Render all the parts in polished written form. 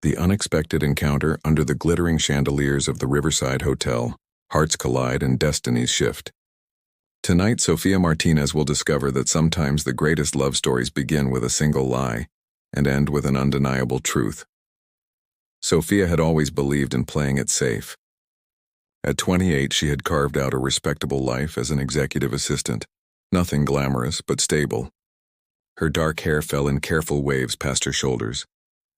The unexpected encounter under the glittering chandeliers of the Riverside Hotel. Hearts collide and destinies shift. Tonight, Sofia Martinez will discover that sometimes the greatest love stories begin with a single lie and end with an undeniable truth. Sofia had always believed in playing it safe. At 28, she had carved out a respectable life as an executive assistant, nothing glamorous but stable. Her dark hair fell in careful waves past her shoulders,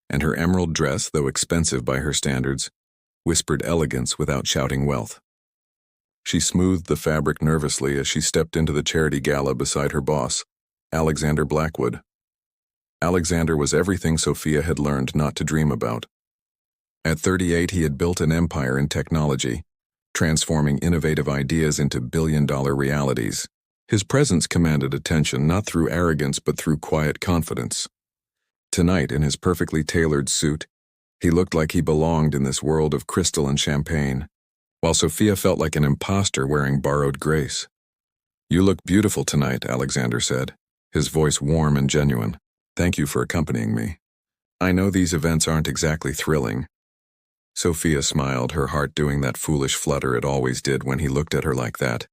and her emerald dress, though expensive by her standards, whispered elegance without shouting wealth. She smoothed the fabric nervously as she stepped into the charity gala beside her boss, Alexander Blackwood. Alexander was everything Sofia had learned not to dream about. At 38, he had built an empire in technology, transforming innovative ideas into billion-dollar realities. His presence commanded attention not through arrogance but through quiet confidence. Tonight, in his perfectly tailored suit, he looked like he belonged in this world of crystal and champagne, while Sofia felt like an imposter wearing borrowed grace. "You look beautiful tonight," Alexander said, his voice warm and genuine. "Thank you for accompanying me. I know these events aren't exactly thrilling." Sofia smiled, her heart doing that foolish flutter it always did when he looked at her like that.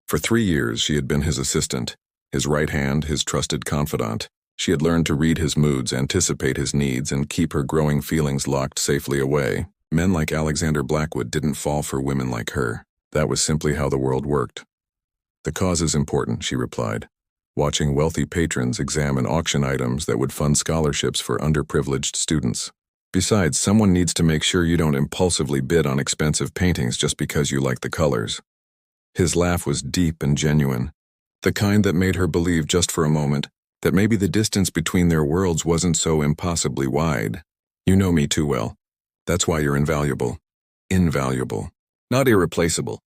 For 3 years, she had been his assistant, his right hand, his trusted confidant. She had learned to read his moods, anticipate his needs, and keep her growing feelings locked safely away. Men like Alexander Blackwood didn't fall for women like her. That was simply how the world worked. "The cause is important," she replied, watching wealthy patrons examine auction items that would fund scholarships for underprivileged students. "Besides, someone needs to make sure you don't impulsively bid on expensive paintings just because you like the colors." His laugh was deep and genuine, the kind that made her believe just for a moment that maybe the distance between their worlds wasn't so impossibly wide. "You know me too well. That's why you're invaluable." Invaluable. Not irreplaceable.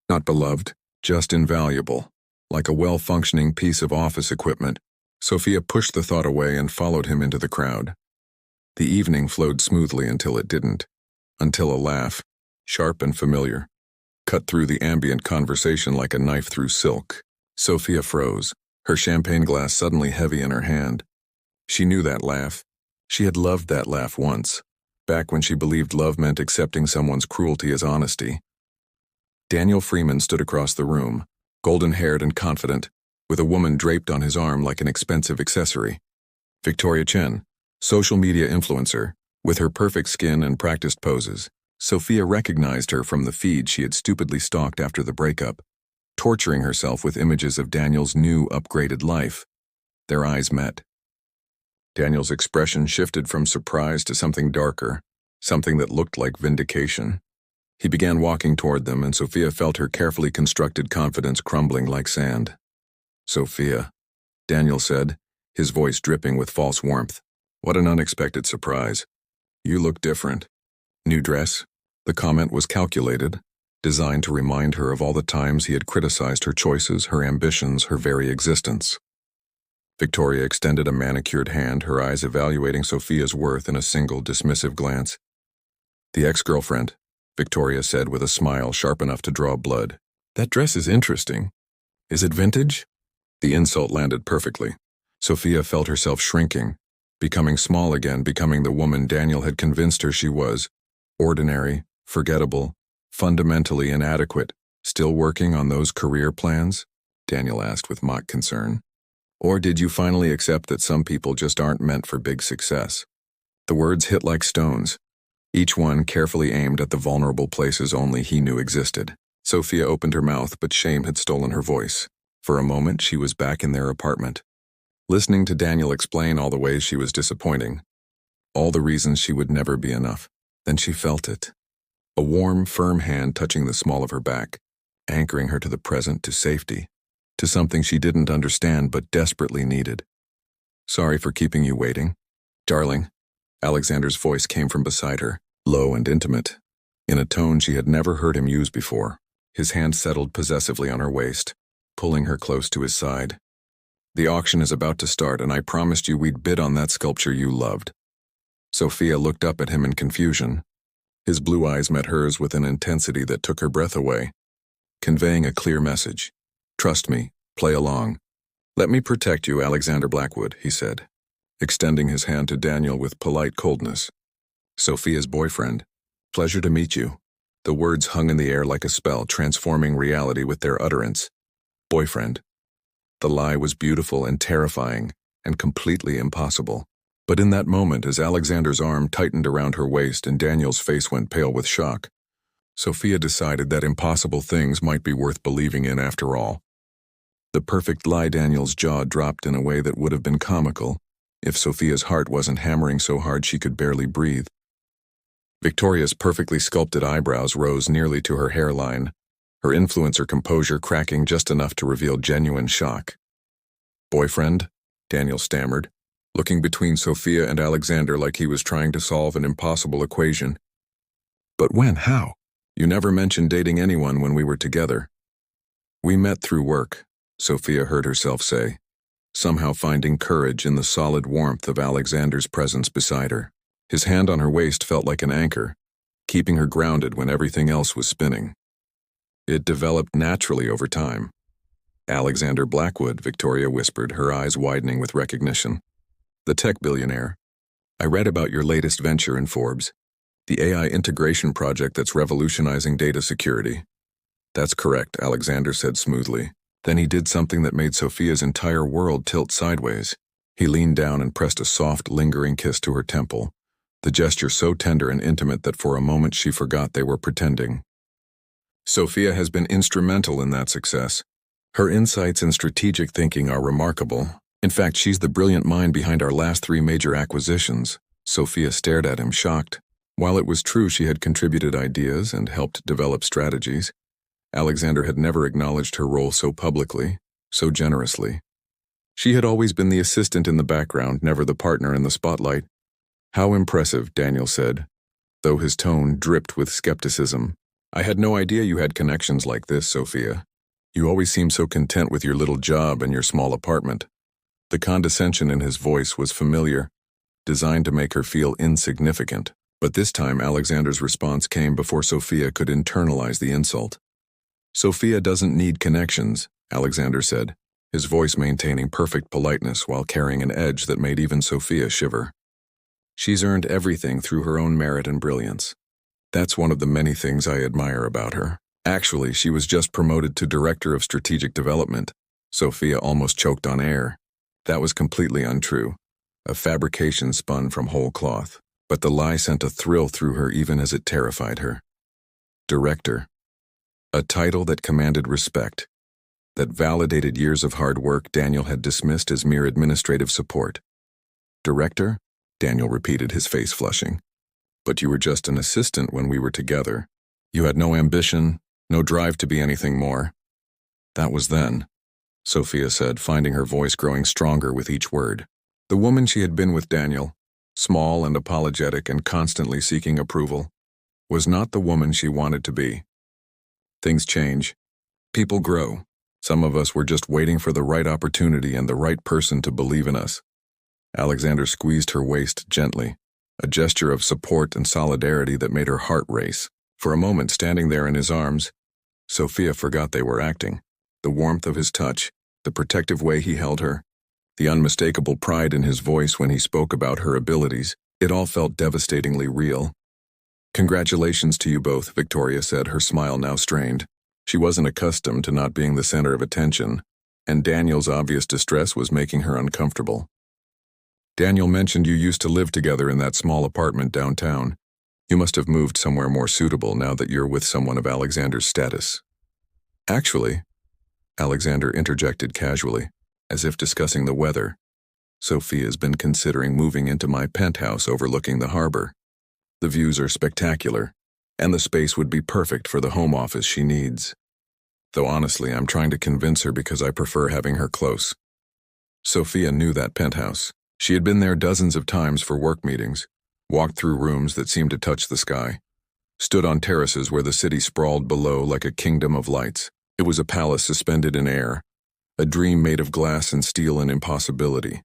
Not beloved. Just invaluable. Like a well-functioning piece of office equipment, Sofia pushed the thought away and followed him into the crowd. The evening flowed smoothly until it didn't. Until a laugh, sharp and familiar, cut through the ambient conversation like a knife through silk. Sofia froze, her champagne glass suddenly heavy in her hand. She knew that laugh. She had loved that laugh once, back when she believed love meant accepting someone's cruelty as honesty. Daniel Freeman stood across the room, golden-haired and confident, with a woman draped on his arm like an expensive accessory. Victoria Chen, social media influencer, with her perfect skin and practiced poses. Sofia recognized her from the feed she had stupidly stalked after the breakup, torturing herself with images of Daniel's new, upgraded life. Their eyes met. Daniel's expression shifted from surprise to something darker, something that looked like vindication. He began walking toward them, and Sofia felt her carefully constructed confidence crumbling like sand. "Sofia," Daniel said, his voice dripping with false warmth. "What an unexpected surprise. You look different. New dress?" The comment was calculated, designed to remind her of all the times he had criticized her choices, her ambitions, her very existence. Victoria extended a manicured hand, her eyes evaluating Sofia's worth in a single dismissive glance. "The ex-girlfriend," Victoria said with a smile sharp enough to draw blood. "That dress is interesting. Is it vintage?" The insult landed perfectly. Sofia felt herself shrinking, becoming small again, becoming the woman Daniel had convinced her she was. Ordinary, forgettable, fundamentally inadequate. "Still working on those career plans?" Daniel asked with mock concern. "Or did you finally accept that some people just aren't meant for big success?" The words hit like stones, each one carefully aimed at the vulnerable places only he knew existed. Sofia opened her mouth, but shame had stolen her voice. For a moment, she was back in their apartment, listening to Daniel explain all the ways she was disappointing, all the reasons she would never be enough. Then she felt it. A warm, firm hand touching the small of her back, anchoring her to the present, to safety, to something she didn't understand but desperately needed. "Sorry for keeping you waiting." "Darling," Alexander's voice came from beside her, low and intimate, in a tone she had never heard him use before. His hand settled possessively on her waist, pulling her close to his side. "The auction is about to start, and I promised you we'd bid on that sculpture you loved." Sofia looked up at him in confusion. His blue eyes met hers with an intensity that took her breath away, conveying a clear message. "Trust me, play along. Let me protect you, Alexander Blackwood," he said, extending his hand to Daniel with polite coldness. Sophia's boyfriend. Pleasure to meet you. The words hung in the air like a spell, transforming reality with their utterance. Boyfriend. The lie was beautiful and terrifying, and completely impossible. But in that moment, as Alexander's arm tightened around her waist and Daniel's face went pale with shock, Sophia decided that impossible things might be worth believing in after all. The perfect lie. Daniel's jaw dropped in a way that would have been comical if Sophia's heart wasn't hammering so hard she could barely breathe. Victoria's perfectly sculpted eyebrows rose nearly to her hairline, her influencer composure cracking just enough to reveal genuine shock. Boyfriend? Daniel stammered, looking between Sophia and Alexander like he was trying to solve an impossible equation. But when? How? You never mentioned dating anyone when we were together. We met through work, Sophia heard herself say, somehow finding courage in the solid warmth of Alexander's presence beside her. His hand on her waist felt like an anchor, keeping her grounded when everything else was spinning. It developed naturally over time. Alexander Blackwood, Victoria whispered, her eyes widening with recognition. The tech billionaire. I read about your latest venture in Forbes, the AI integration project that's revolutionizing data security. That's correct, Alexander said smoothly. Then he did something that made Sophia's entire world tilt sideways. He leaned down and pressed a soft, lingering kiss to her temple, the gesture so tender and intimate that for a moment she forgot they were pretending. Sophia has been instrumental in that success. Her insights and strategic thinking are remarkable. In fact, she's the brilliant mind behind our last 3 major acquisitions. Sophia stared at him, shocked. While it was true she had contributed ideas and helped develop strategies, Alexander had never acknowledged her role so publicly, so generously. She had always been the assistant in the background, never the partner in the spotlight. How impressive, Daniel said, though his tone dripped with skepticism. I had no idea you had connections like this, Sophia. You always seemed so content with your little job and your small apartment. The condescension in his voice was familiar, designed to make her feel insignificant. But this time Alexander's response came before Sophia could internalize the insult. Sophia doesn't need connections, Alexander said, his voice maintaining perfect politeness while carrying an edge that made even Sophia shiver. She's earned everything through her own merit and brilliance. That's one of the many things I admire about her. Actually, she was just promoted to Director of Strategic Development. Sophia almost choked on air. That was completely untrue, a fabrication spun from whole cloth. But the lie sent a thrill through her even as it terrified her. Director. A title that commanded respect, that validated years of hard work Daniel had dismissed as mere administrative support. Director? Daniel repeated, his face flushing. But you were just an assistant when we were together. You had no ambition, no drive to be anything more. That was then, Sophia said, finding her voice growing stronger with each word. The woman she had been with Daniel, small and apologetic and constantly seeking approval, was not the woman she wanted to be. Things change. People grow. Some of us were just waiting for the right opportunity and the right person to believe in us. Alexander squeezed her waist gently, a gesture of support and solidarity that made her heart race. For a moment, standing there in his arms, Sophia forgot they were acting. The warmth of his touch, the protective way he held her, the unmistakable pride in his voice when he spoke about her abilities, it all felt devastatingly real. Congratulations to you both, Victoria said, her smile now strained. She wasn't accustomed to not being the center of attention, and Daniel's obvious distress was making her uncomfortable. Daniel mentioned you used to live together in that small apartment downtown. You must have moved somewhere more suitable now that you're with someone of Alexander's status. Actually, Alexander interjected casually, as if discussing the weather, Sophia's been considering moving into my penthouse overlooking the harbor. The views are spectacular, and the space would be perfect for the home office she needs. Though honestly, I'm trying to convince her because I prefer having her close. Sophia knew that penthouse. She had been there dozens of times for work meetings, walked through rooms that seemed to touch the sky, stood on terraces where the city sprawled below like a kingdom of lights. It was a palace suspended in air, a dream made of glass and steel and impossibility.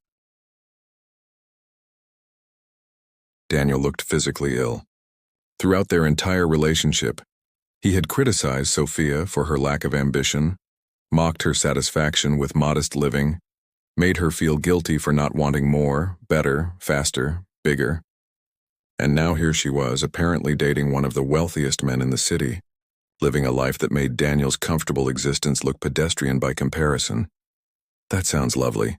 Daniel looked physically ill. Throughout their entire relationship, he had criticized Sophia for her lack of ambition, mocked her satisfaction with modest living, made her feel guilty for not wanting more, better, faster, bigger. And now here she was, apparently dating one of the wealthiest men in the city, living a life that made Daniel's comfortable existence look pedestrian by comparison. That sounds lovely,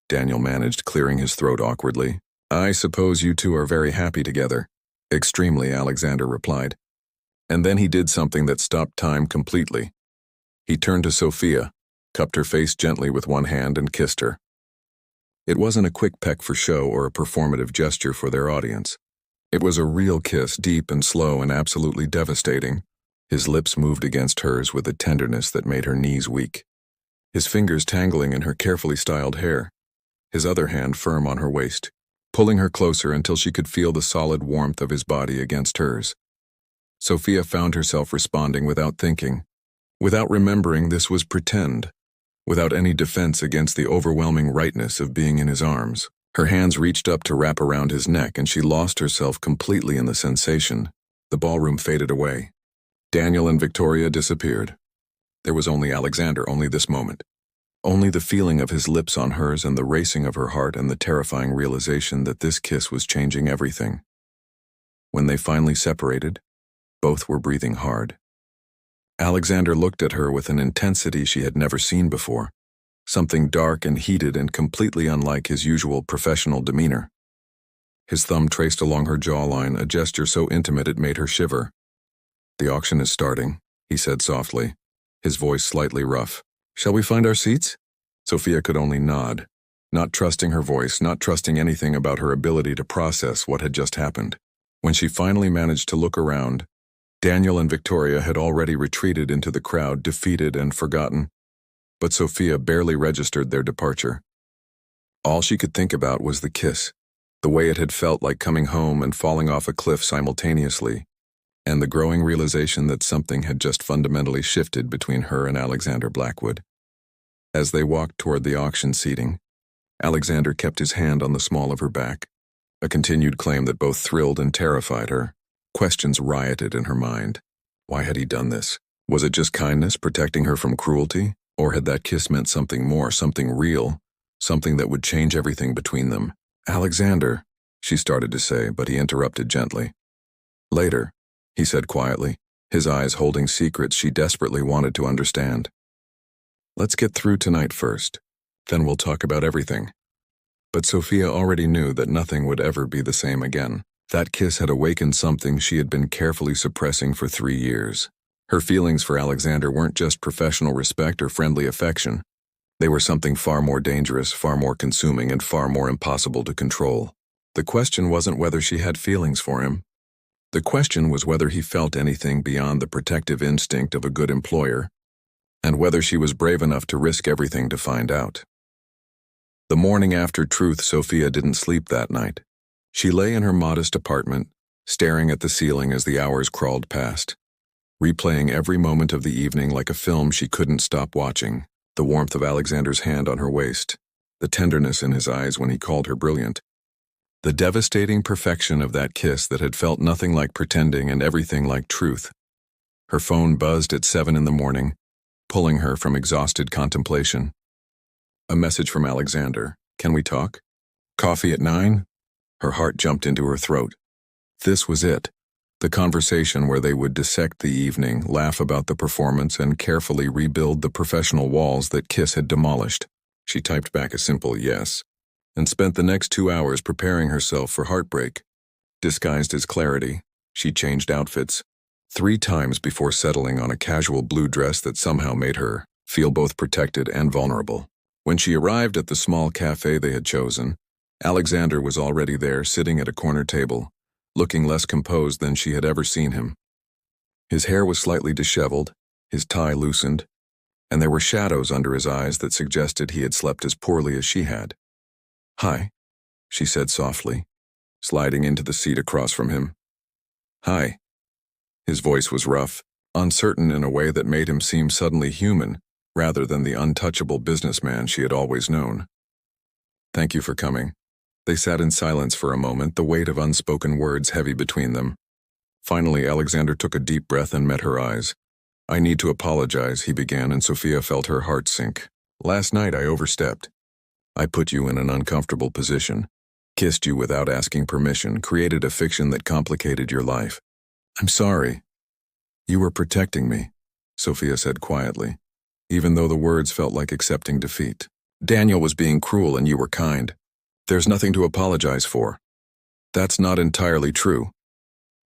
Daniel managed, clearing his throat awkwardly. I suppose you two are very happy together. Extremely, Alexander replied. And then he did something that stopped time completely. He turned to Sophia, cupped her face gently with one hand, and kissed her. It wasn't a quick peck for show or a performative gesture for their audience. It was a real kiss, deep and slow and absolutely devastating. His lips moved against hers with a tenderness that made her knees weak, his fingers tangling in her carefully styled hair, his other hand firm on her waist, pulling her closer until she could feel the solid warmth of his body against hers. Sophia found herself responding without thinking, without remembering this was pretend, without any defense against the overwhelming rightness of being in his arms. Her hands reached up to wrap around his neck, and she lost herself completely in the sensation. The ballroom faded away. Daniel and Victoria disappeared. There was only Alexander, only this moment. Only the feeling of his lips on hers and the racing of her heart and the terrifying realization that this kiss was changing everything. When they finally separated, both were breathing hard. Alexander looked at her with an intensity she had never seen before, something dark and heated and completely unlike his usual professional demeanor. His thumb traced along her jawline, a gesture so intimate it made her shiver. The auction is starting, he said softly, his voice slightly rough. Shall we find our seats? Sophia could only nod, not trusting her voice, not trusting anything about her ability to process what had just happened. When she finally managed to look around, Daniel and Victoria had already retreated into the crowd, defeated and forgotten. But Sophia barely registered their departure. All she could think about was the kiss, the way it had felt like coming home and falling off a cliff simultaneously, and the growing realization that something had just fundamentally shifted between her and Alexander Blackwood. As they walked toward the auction seating, Alexander kept his hand on the small of her back, a continued claim that both thrilled and terrified her. Questions rioted in her mind. Why had he done this? Was it just kindness, protecting her from cruelty? Or had that kiss meant something more, something real, something that would change everything between them? Alexander, she started to say, but he interrupted gently. Later, he said quietly, his eyes holding secrets she desperately wanted to understand. Let's get through tonight first, then we'll talk about everything. But Sophia already knew that nothing would ever be the same again. That kiss had awakened something she had been carefully suppressing for 3 years. Her feelings for Alexander weren't just professional respect or friendly affection. They were something far more dangerous, far more consuming, and far more impossible to control. The question wasn't whether she had feelings for him. The question was whether he felt anything beyond the protective instinct of a good employer, and whether she was brave enough to risk everything to find out. The morning after truth, Sophia didn't sleep that night. She lay in her modest apartment, staring at the ceiling as the hours crawled past, replaying every moment of the evening like a film she couldn't stop watching. The warmth of Alexander's hand on her waist, the tenderness in his eyes when he called her brilliant, the devastating perfection of that kiss that had felt nothing like pretending and everything like truth. Her phone buzzed at 7 in the morning, pulling her from exhausted contemplation. A message from Alexander. Can we talk? Coffee at 9? Her heart jumped into her throat. This was it. The conversation where they would dissect the evening, laugh about the performance, and carefully rebuild the professional walls that Kiss had demolished. She typed back a simple yes, and spent the next 2 hours preparing herself for heartbreak. Disguised as clarity, she changed outfits 3 times before settling on a casual blue dress that somehow made her feel both protected and vulnerable. When she arrived at the small cafe they had chosen, Alexander was already there, sitting at a corner table, looking less composed than she had ever seen him. His hair was slightly disheveled, his tie loosened, and there were shadows under his eyes that suggested he had slept as poorly as she had. "Hi," she said softly, sliding into the seat across from him. "Hi." His voice was rough, uncertain in a way that made him seem suddenly human, rather than the untouchable businessman she had always known. "Thank you for coming." They sat in silence for a moment, the weight of unspoken words heavy between them. Finally, Alexander took a deep breath and met her eyes. "I need to apologize," he began, and Sophia felt her heart sink. "Last night I overstepped. I put you in an uncomfortable position. kissed you without asking permission, created a fiction that complicated your life. I'm sorry. You were protecting me, Sophia said quietly, even though the words felt like accepting defeat. Daniel was being cruel and you were kind. There's nothing to apologize for. That's not entirely true.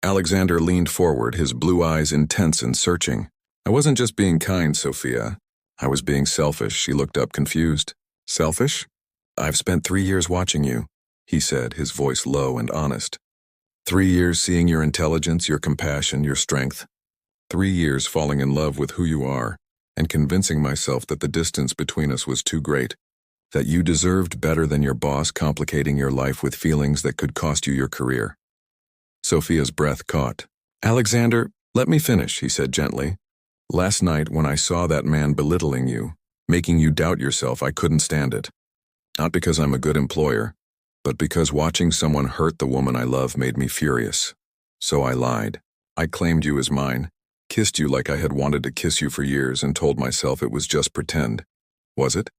Alexander leaned forward, his blue eyes intense and searching. I wasn't just being kind, Sophia. I was being selfish. She looked up confused. Selfish? I've spent 3 years watching you, he said, his voice low and honest. 3 years seeing your intelligence, your compassion, your strength. 3 years falling in love with who you are and convincing myself that the distance between us was too great, that you deserved better than your boss complicating your life with feelings that could cost you your career. Sophia's breath caught. Alexander, let me finish, he said gently. Last night when I saw that man belittling you, making you doubt yourself, I couldn't stand it. Not because I'm a good employer, but because watching someone hurt the woman I love made me furious. So I lied. I claimed you as mine, kissed you like I had wanted to kiss you for years, and told myself it was just pretend. Was it?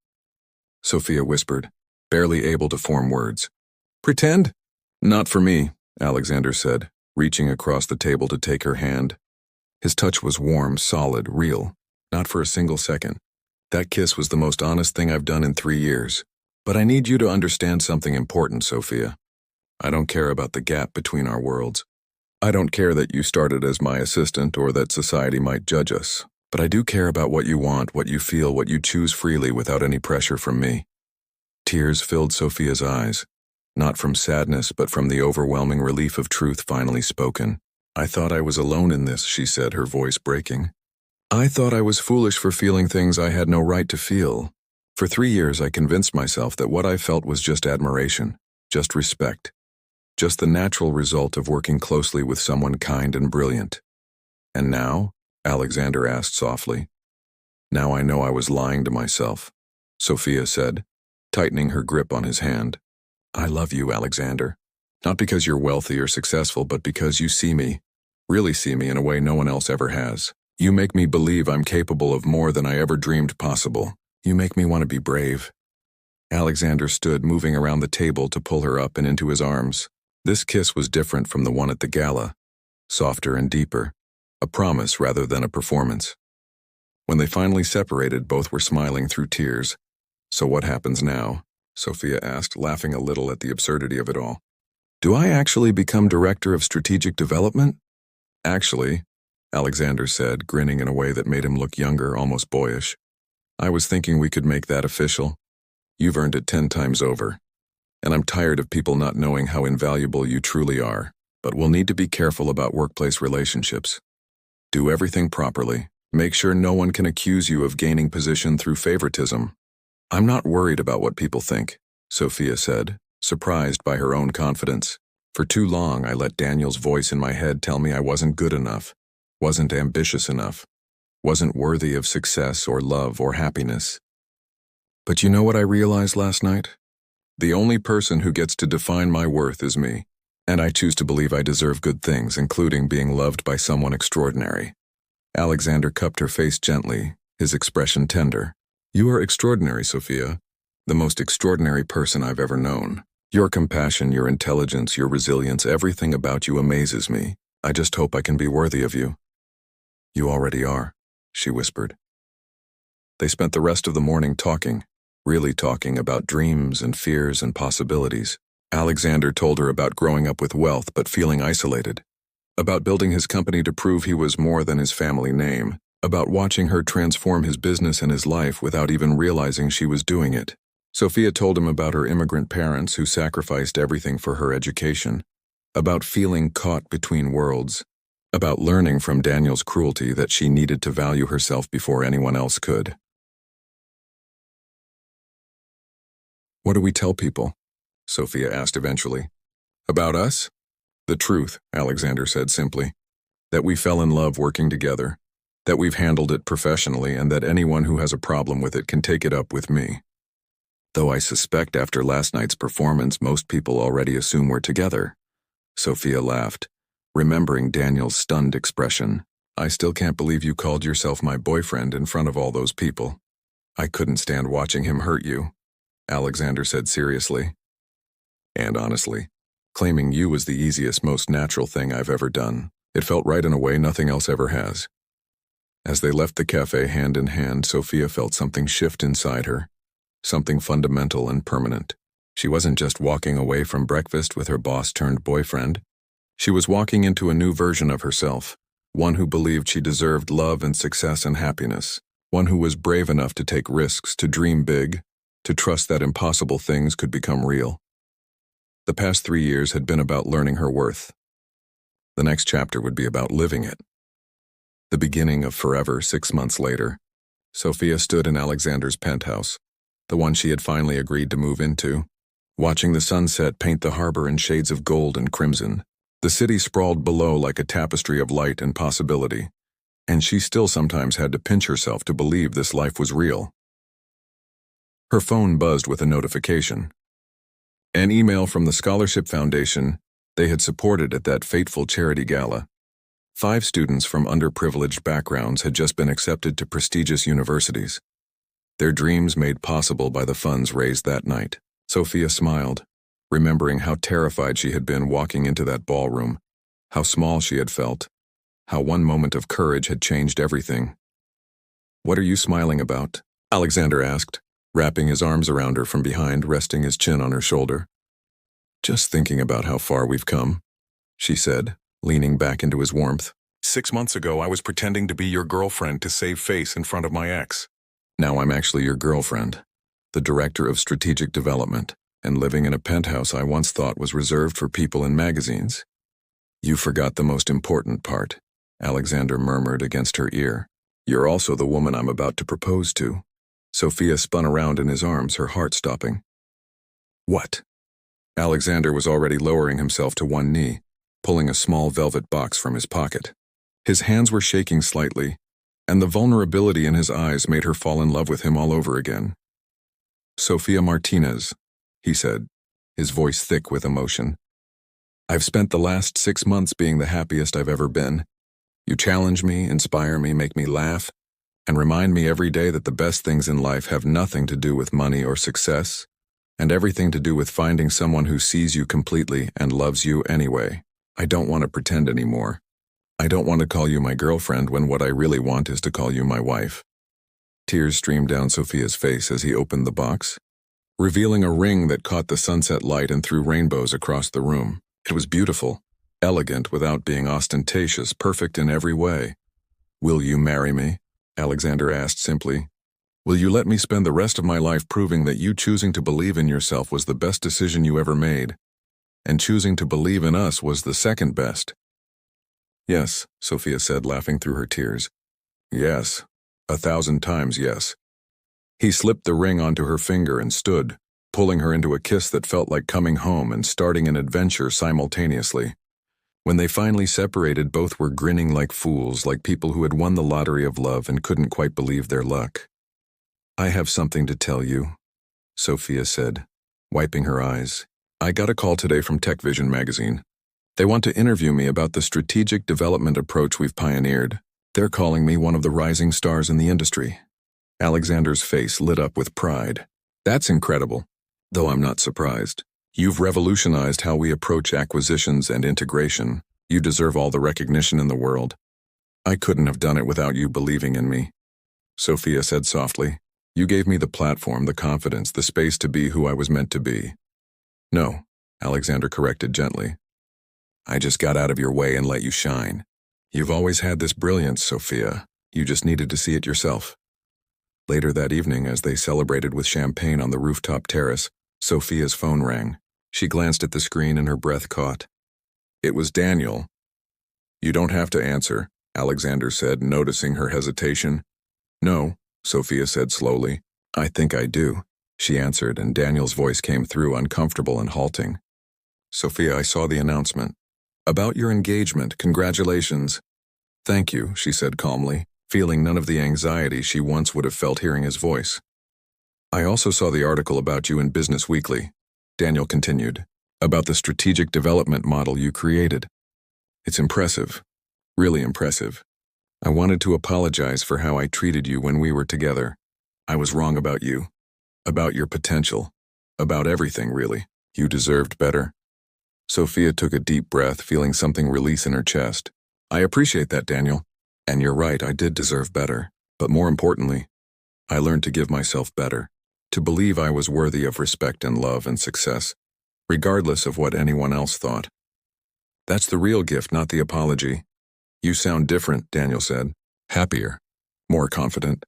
Sophia whispered, barely able to form words. Pretend? Not for me, Alexander said, reaching across the table to take her hand. His touch was warm, solid, real, not for a single second. That kiss was the most honest thing I've done in 3 years. But I need you to understand something important, Sophia. I don't care about the gap between our worlds. I don't care that you started as my assistant or that society might judge us. But I do care about what you want, what you feel, what you choose freely without any pressure from me. Tears filled Sophia's eyes, not from sadness but from the overwhelming relief of truth finally spoken. I thought I was alone in this, she said, her voice breaking. I thought I was foolish for feeling things I had no right to feel. For 3 years I convinced myself that what I felt was just admiration, just respect, just the natural result of working closely with someone kind and brilliant. And now? Alexander asked softly. Now I know I was lying to myself, Sophia said, tightening her grip on his hand. I love you, Alexander. Not because you're wealthy or successful, but because you see me, really see me in a way no one else ever has. You make me believe I'm capable of more than I ever dreamed possible. You make me want to be brave. Alexander stood, moving around the table to pull her up and into his arms. This kiss was different from the one at the gala, softer and deeper, a promise rather than a performance. When they finally separated, both were smiling through tears. So what happens now? Sophia asked, laughing a little at the absurdity of it all. Do I actually become director of strategic development? Actually, Alexander said, grinning in a way that made him look younger, almost boyish. I was thinking we could make that official. You've earned it 10 times over. And I'm tired of people not knowing how invaluable you truly are. But we'll need to be careful about workplace relationships. Do everything properly. Make sure no one can accuse you of gaining position through favoritism. I'm not worried about what people think, Sophia said, surprised by her own confidence. For too long, I let Daniel's voice in my head tell me I wasn't good enough, wasn't ambitious enough, wasn't worthy of success or love or happiness. But you know what I realized last night? The only person who gets to define my worth is me, and I choose to believe I deserve good things, including being loved by someone extraordinary. Alexander cupped her face gently, his expression tender. You are extraordinary, Sophia, the most extraordinary person I've ever known. Your compassion, your intelligence, your resilience, everything about you amazes me. I just hope I can be worthy of you. You already are, she whispered. They spent the rest of the morning talking, really talking about dreams and fears and possibilities. Alexander told her about growing up with wealth but feeling isolated, about building his company to prove he was more than his family name, about watching her transform his business and his life without even realizing she was doing it. Sophia told him about her immigrant parents who sacrificed everything for her education, about feeling caught between worlds, about learning from Daniel's cruelty that she needed to value herself before anyone else could. What do we tell people? Sophia asked eventually. About us? The truth, Alexander said simply. That we fell in love working together, that we've handled it professionally, and that anyone who has a problem with it can take it up with me. Though I suspect after last night's performance most people already assume we're together. Sophia laughed, remembering Daniel's stunned expression. I still can't believe you called yourself my boyfriend in front of all those people. I couldn't stand watching him hurt you, Alexander said seriously. And honestly, claiming you was the easiest, most natural thing I've ever done. It felt right in a way nothing else ever has. As they left the cafe hand in hand, Sophia felt something shift inside her, something fundamental and permanent. She wasn't just walking away from breakfast with her boss-turned-boyfriend. She was walking into a new version of herself, one who believed she deserved love and success and happiness, one who was brave enough to take risks, to dream big, to trust that impossible things could become real. The past 3 years had been about learning her worth. The next chapter would be about living it. The beginning of forever 6 months later, Sophia stood in Alexander's penthouse, the one she had finally agreed to move into, watching the sunset paint the harbor in shades of gold and crimson. The city sprawled below like a tapestry of light and possibility, and she still sometimes had to pinch herself to believe this life was real. Her phone buzzed with a notification. An email from the Scholarship Foundation they had supported at that fateful charity gala. 5 students from underprivileged backgrounds had just been accepted to prestigious universities, their dreams made possible by the funds raised that night. Sophia smiled, remembering how terrified she had been walking into that ballroom, how small she had felt, how one moment of courage had changed everything. "What are you smiling about?" Alexander asked, wrapping his arms around her from behind, resting his chin on her shoulder. "Just thinking about how far we've come," she said, leaning back into his warmth. "6 months ago, I was pretending to be your girlfriend to save face in front of my ex. Now I'm actually your girlfriend, the director of strategic development, and living in a penthouse I once thought was reserved for people in magazines." "You forgot the most important part," Alexander murmured against her ear. "You're also the woman I'm about to propose to." Sophia spun around in his arms, her heart stopping. "What?" Alexander was already lowering himself to one knee, pulling a small velvet box from his pocket. His hands were shaking slightly, and the vulnerability in his eyes made her fall in love with him all over again. "Sophia Martinez," he said, his voice thick with emotion. "I've spent the last 6 months being the happiest I've ever been. You challenge me, inspire me, make me laugh, and remind me every day that the best things in life have nothing to do with money or success, and everything to do with finding someone who sees you completely and loves you anyway. I don't want to pretend anymore. I don't want to call you my girlfriend when what I really want is to call you my wife." Tears streamed down Sophia's face as he opened the box, revealing a ring that caught the sunset light and threw rainbows across the room. It was beautiful, elegant without being ostentatious, perfect in every way. "Will you marry me?" Alexander asked simply. "Will you let me spend the rest of my life proving that you choosing to believe in yourself was the best decision you ever made, and choosing to believe in us was the second best?" "Yes," Sophia said, laughing through her tears. "Yes, 1,000 times yes." He slipped the ring onto her finger and stood, pulling her into a kiss that felt like coming home and starting an adventure simultaneously. When they finally separated, both were grinning like fools, like people who had won the lottery of love and couldn't quite believe their luck. "I have something to tell you," Sophia said, wiping her eyes. "I got a call today from Tech Vision magazine. They want to interview me about the strategic development approach we've pioneered. They're calling me one of the rising stars in the industry." Alexander's face lit up with pride. "That's incredible, though I'm not surprised. You've revolutionized how we approach acquisitions and integration. You deserve all the recognition in the world. I couldn't have done it without you believing in me," Sophia said softly. "You gave me the platform, the confidence, the space to be who I was meant to be." "No," Alexander corrected gently. "I just got out of your way and let you shine. You've always had this brilliance, Sophia. You just needed to see it yourself." Later that evening, as they celebrated with champagne on the rooftop terrace, Sophia's phone rang. She glanced at the screen and her breath caught. It was Daniel. "You don't have to answer," Alexander said, noticing her hesitation. "No," Sophia said slowly. "I think I do," she answered, and Daniel's voice came through uncomfortable and halting. "Sophia, I saw the announcement. About your engagement, congratulations." "Thank you," she said calmly, feeling none of the anxiety she once would have felt hearing his voice. "I also saw the article about you in Business Weekly," Daniel continued, "about the strategic development model you created. It's impressive, really impressive. I wanted to apologize for how I treated you when we were together. I was wrong about you, about your potential, about everything, really." You deserved better. Sophia took a deep breath, feeling something release in her chest. I appreciate that, Daniel. And you're right, I did deserve better. But more importantly, I learned to give myself better, to believe I was worthy of respect and love and success, regardless of what anyone else thought. That's the real gift, not the apology. You sound different, Daniel said. Happier. More confident.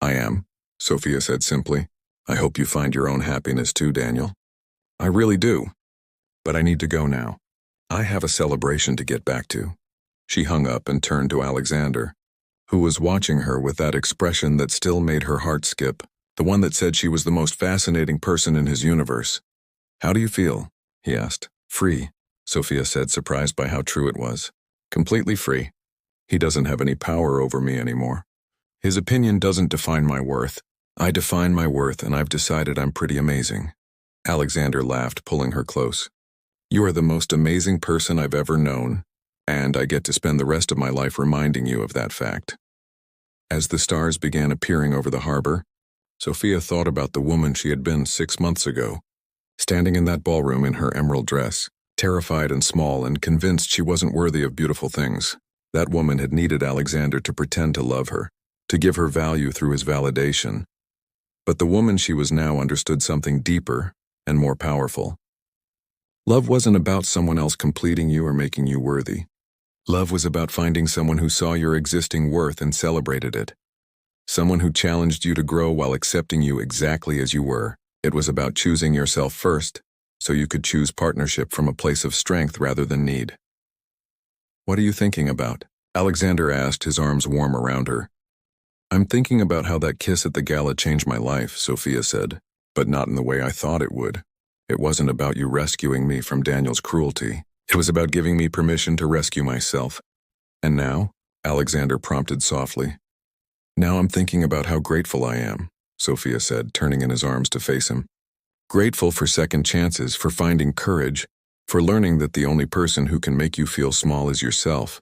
I am, Sophia said simply. I hope you find your own happiness too, Daniel. I really do. But I need to go now. I have a celebration to get back to. She hung up and turned to Alexander, who was watching her with that expression that still made her heart skip, the one that said she was the most fascinating person in his universe. How do you feel? He asked. Free, Sophia said, surprised by how true it was. Completely free. He doesn't have any power over me anymore. His opinion doesn't define my worth. I define my worth, and I've decided I'm pretty amazing. Alexander laughed, pulling her close. You are the most amazing person I've ever known, and I get to spend the rest of my life reminding you of that fact. As the stars began appearing over the harbor, Sophia thought about the woman she had been 6 months ago, standing in that ballroom in her emerald dress, terrified and small and convinced she wasn't worthy of beautiful things. That woman had needed Alexander to pretend to love her, to give her value through his validation. But the woman she was now understood something deeper and more powerful. Love wasn't about someone else completing you or making you worthy. Love was about finding someone who saw your existing worth and celebrated it. Someone who challenged you to grow while accepting you exactly as you were. It was about choosing yourself first, so you could choose partnership from a place of strength rather than need. What are you thinking about? Alexander asked, his arms warm around her. I'm thinking about how that kiss at the gala changed my life, Sophia said, but not in the way I thought it would. It wasn't about you rescuing me from Daniel's cruelty. It was about giving me permission to rescue myself. And now? Alexander prompted softly. Now I'm thinking about how grateful I am, Sophia said, turning in his arms to face him. Grateful for second chances, for finding courage, for learning that the only person who can make you feel small is yourself.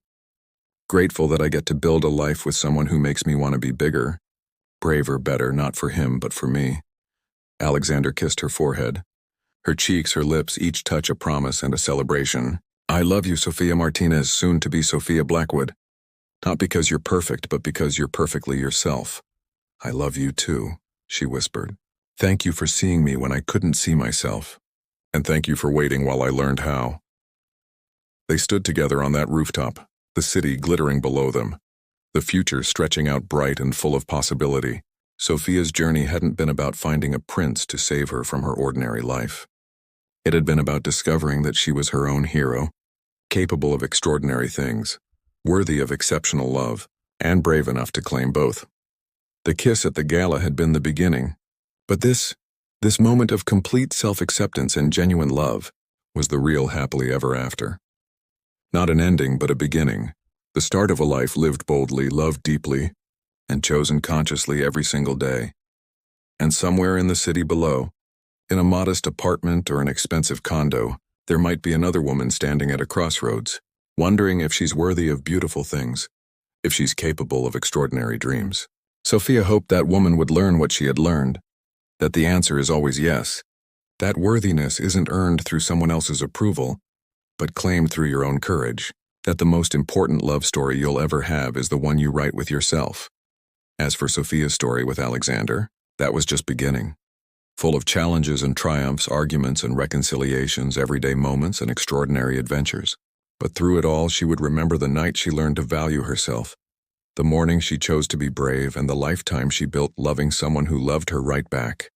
Grateful that I get to build a life with someone who makes me want to be bigger, braver, better, not for him, but for me. Alexander kissed her forehead. Her cheeks, her lips, each touch a promise and a celebration. I love you, Sophia Martinez, soon to be Sophia Blackwood. Not because you're perfect, but because you're perfectly yourself. I love you too, she whispered. Thank you for seeing me when I couldn't see myself. And thank you for waiting while I learned how. They stood together on that rooftop, the city glittering below them, the future stretching out bright and full of possibility. Sophia's journey hadn't been about finding a prince to save her from her ordinary life. It had been about discovering that she was her own hero, capable of extraordinary things, worthy of exceptional love, and brave enough to claim both. The kiss at the gala had been the beginning, but this moment of complete self-acceptance and genuine love was the real happily ever after. Not an ending, but a beginning, the start of a life lived boldly, loved deeply, and chosen consciously every single day. And somewhere in the city below, in a modest apartment or an expensive condo, there might be another woman standing at a crossroads, wondering if she's worthy of beautiful things, if she's capable of extraordinary dreams. Sophia hoped that woman would learn what she had learned, that the answer is always yes. That worthiness isn't earned through someone else's approval, but claimed through your own courage, that the most important love story you'll ever have is the one you write with yourself. As for Sophia's story with Alexander, that was just beginning. Full of challenges and triumphs, arguments and reconciliations, everyday moments and extraordinary adventures. But through it all, she would remember the night she learned to value herself, the morning she chose to be brave, and the lifetime she built loving someone who loved her right back.